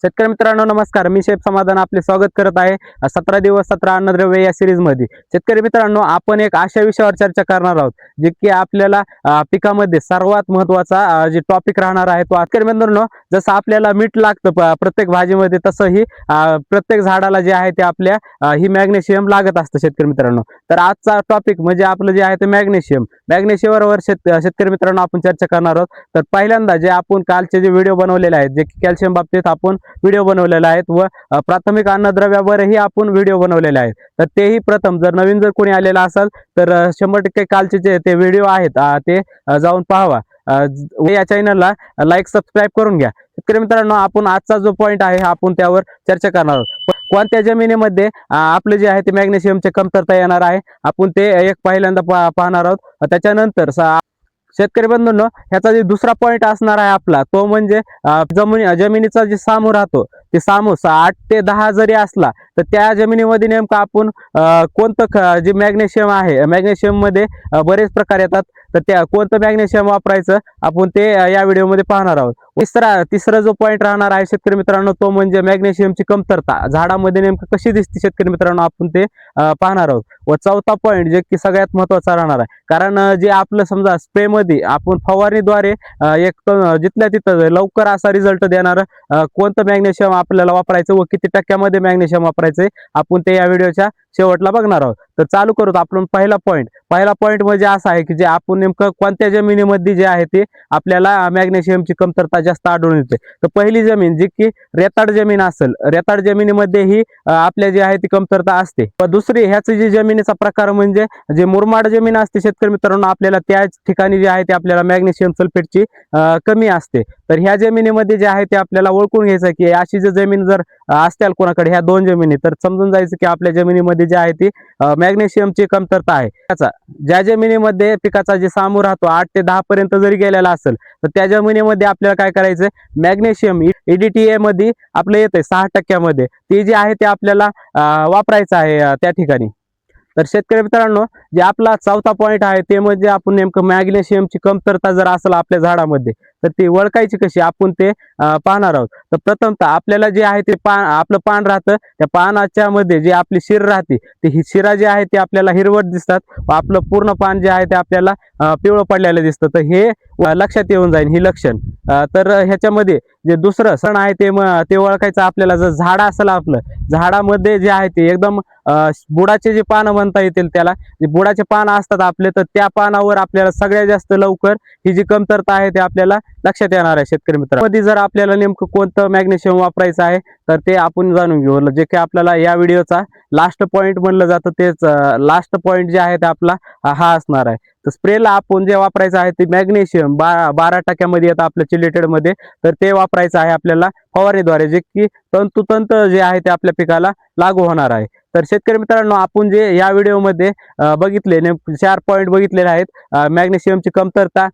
शेतकरी मित्रांनो नमस्कार, मी शेफ समाधान आपले स्वागत करत आहे 17 दिवस 17 अन्नद्रव्य या सिरीज मध्ये। शेतकरी मित्रांनो आपण एक अशा विषयावर चर्चा करणार आहोत जे की आपल्याला पिकामध्ये सर्वात महत्त्वाचा जे टॉपिक राहणार आहे तो शेतकरी मित्रांनो जसं आपल्याला मीठ लागतं प्रत्येक भाजीमध्ये तसं ही प्रत्येक झाडाला जे आहे ते आपल्या ही मॅग्नेशियम लागत असतं शेतकरी मित्रांनो। तर आजचा टॉपिक म्हणजे आपलं जे आहे ते मॅग्नेशियमवर शेतकरी मित्रांनो आपण चर्चा करणार आहोत। तर पहिल्यांदा जे आपण कालचे जे व्हिडिओ बनवलेले आहेत जे की कॅल्शियम बाबतीत आपण व्हिडिओ बनवलेला आहेत व प्राथमिक अन्नद्रव्यावरही आपण व्हिडिओ बनवलेले आहेत। तर तेही प्रथम जर नवीन जर कोणी आलेला असेल तर 100% कालचे जे ते व्हिडिओ आहेत ते जाऊन पाहावा। या चॅनलला लाईक सबस्क्राईब करून घ्या। शेतकरी मित्रांनो आपण आजचा जो पॉइंट आहे आपण त्यावर चर्चा करणार आहोत। कोणत्या जमिनीमध्ये आपले जे आहे ते मॅग्नेशियमची कमतरता येणार आहे आपण ते एक पहिल्यांदा पाहणार आहोत। त्याच्यानंतर शेतकरी बंधूंनो ह्याचा जे दुसरा पॉइंट असणार आहे आपला तो म्हणजे जमिनीचा जे सामू राहतो ते सामू 8 ते 10 जरी असला तर त्या जमिनीमध्ये नेमकं आपण कोणतं जे मॅग्नेशियम आहे मॅग्नेशियम मध्ये बरेच प्रकार येतात तर त्या कोणतं मॅग्नेशियम वापरायचं आपण ते या व्हिडिओमध्ये पाहणार आहोत। तिसरा जो पॉइंट राहणार आहे शेतकरी मित्रांनो तो म्हणजे मॅग्नेशियमची कमतरता झाडामध्ये नेमकं कशी दिसते शेतकरी मित्रांनो आपण ते पाहणार आहोत। व चौथा पॉइंट जे की सगळ्यात महत्त्वाचा राहणार आहे कारण जे आपलं समजा स्प्रे मध्ये आपण फवारणीद्वारे एक जिथल्या तिथं लवकर असा रिझल्ट देणार कोणतं मॅग्नेशियम आपल्याला वापरायचं व किती टक्क्यामध्ये मॅग्नेशियम वापरायचं आपण ते या व्हिडिओच्या शेवटला बघणार आहोत। तर चालू करूत आपण पहिला पॉइंट म्हणजे असा आहे की जे आपण नेमकं कोणत्या जमिनीमध्ये जे आहे ते आपल्याला मॅग्नेशियमची कमतरता जास्त आढळून येते। तर पहिली जमीन जी की रेताड जमीन असेल रेताड जमिनीमध्ये ही आपल्या जी आहे ती कमतरता असते। व दुसरी ह्याची जी जमिनीचा प्रकार म्हणजे जे मुरमाड जमीन असते शेतकरी मित्रांनो आपल्याला त्याच ठिकाणी जे आहे ते आपल्याला मॅग्नेशियम सल्फेटची कमी असते। तर ह्या जमिनीमध्ये जे आहे ते आपल्याला ओळखून घ्यायचं की अशी जर जमीन जर असतील कोणाकडे ह्या दोन जमिनी तर समजून जायचं की आपल्या जमिनीमध्ये जे आहे ती मॅग्नेशियमची कमतरता आहे। त्याचा ज्या जमिनीमध्ये पिकाचा जे सामू राहतो 8 ते 10 पर्यंत जरी गेलेला असेल तर त्या जमिनीमध्ये आपल्याला काय करायचं मॅग्नेशियम EDTA मध्ये आपलं येते 6% मध्ये ते जे आहे ते आपल्याला वापरायचं आहे त्या ठिकाणी। तर शेतकरी मित्रांनो जे आपला चौथा पॉइंट आहे ते म्हणजे आपण नेमकं मॅग्नेशियमची कमतरता जर असेल आपल्या झाडामध्ये तर ती ओळखायची कशी आपण ते पाहणार आहोत। तर प्रथमतः आपल्याला जे आहे ते आपलं पान राहतं त्या पानाच्या मध्ये जी आपली शिर राहते ती ही शिरा जी आहे ते आपल्याला हिरवट दिसतात व आपलं पूर्ण पान जे आहे ते आपल्याला पिवळं पडलेलं दिसतं। तर हे लक्षात येऊन जाईल ही लक्षण। तर ह्याच्यामध्ये जे दुसरं सण आहे ते ओळखायचं आपल्याला जर झाड असेल आपलं झाडामध्ये जे आहे ते एकदम बुडाचे जे पानं म्हणता येतील त्याला जे बुडाचे पान असतात आपले तर त्या पानावर आपल्याला सगळ्यात जास्त लवकर ही जी कमतरता आहे ते आपल्याला लक्षात येणार आहे। शेतकरी मित्रांमध्ये जर आपल्याला नेमकं कोणतं मॅग्नेशियम वापरायचं आहे तर ते आपण जाणून घेऊ जे की आपल्याला या व्हिडिओचा लास्ट पॉइंट म्हणलं जातं तेच लास्ट पॉइंट जे आहे ते आपला हा असणार आहे। तर स्प्रेला आपण जे वापरायचं आहे ते मॅग्नेशियम 12% मध्ये येतं आपल्या चिलेटेड मध्ये तर ते वापरायचं आहे आपल्याला फवारणीद्वारे जे की तंतोतंत जे आहे ते आपल्या पिकाला लागू होणार आहे। तर शेतकरी मित्रांनो आपण जे या व्हिडिओमध्ये बघितले 4 पॉइंट बघितलेले आहेत मॅग्नेशियमची कमतरता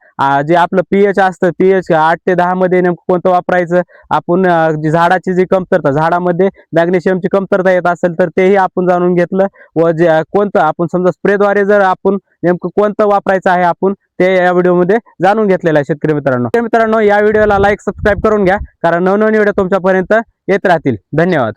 जे आपलं pH असतं pH 8 ते 10 मध्ये नेमकं कोणतं वापरायचं आपण जी झाडाची जी कमतरता झाडामध्ये मॅग्नेशियमची कमतरता येत असेल तर तेही आपण जाणून घेतलं व जे कोणतं आपण समजा स्प्रेद्वारे जर आपण नेमकं कोणतं वापरायचं आहे आपण ते या व्हिडिओमध्ये जाणून घेतलेलं आहे। शेतकरी मित्रांनो या व्हिडिओला लाईक सबस्क्राईब करून घ्या कारण नवनवीन व्हिडिओ तुमच्यापर्यंत येत राहतील। धन्यवाद।